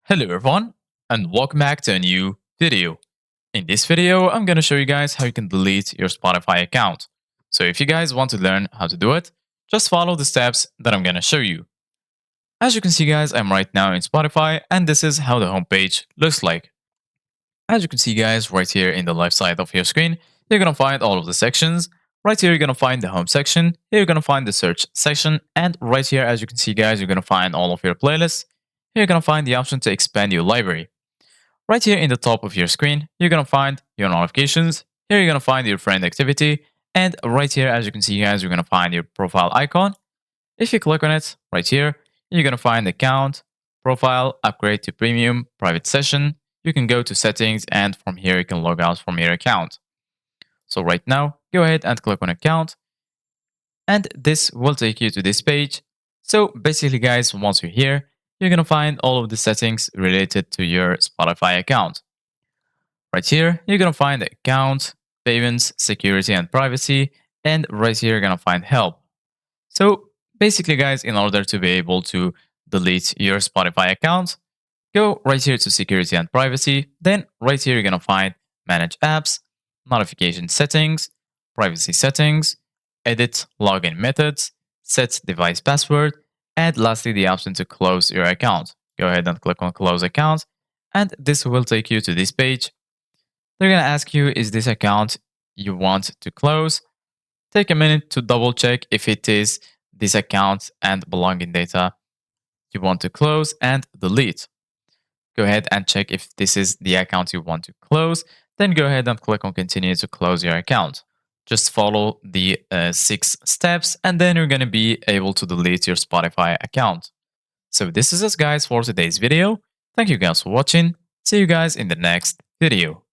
Hello everyone, and welcome back to a new video. In this video, I'm going to show you guys how you can delete your Spotify account. So if you guys want to learn how to do it, just follow the steps that I'm going to show you. As you can see guys, I'm right now in Spotify and this is how the homepage looks like. As you can see guys, right here in the left side of your screen, you're going to find all of the sections. Right here, you're going to find the home section. Here, you're going to find the search section. And right here, as you can see guys, you're going to find all of your playlists. Here, you're going to find the option to expand your library. Right here in the top of your screen, you're going to find your notifications. Here, you're going to find your friend activity. And right here, as you can see guys, you're going to find your profile icon. If you click on it right here, you're going to find account, profile, upgrade to premium, private session. You can go to settings and from here you can log out from your account. So right now, go ahead and click on account and this will take you to this page. So basically guys, once you're here, you're going to find all of the settings related to your Spotify account. Right here, you're going to find account, payments, security and privacy, and right here you're going to find help. So basically guys, in order to be able to delete your Spotify account, go right here to security and privacy. Then right here, you're going to find manage apps, notification settings, privacy settings, edit login methods, set device password, and lastly, the option to close your account. Go ahead and click on close account. And this will take you to this page. They're going to ask you, is this account you want to close? Take a minute to double check if it is this account and belonging data you want to close and delete. Go ahead and check if this is the account you want to close. Then go ahead and click on continue to close your account. Just follow the 6 steps and then you're going to be able to delete your Spotify account. So this is it guys for today's video. Thank you guys for watching. See you guys in the next video.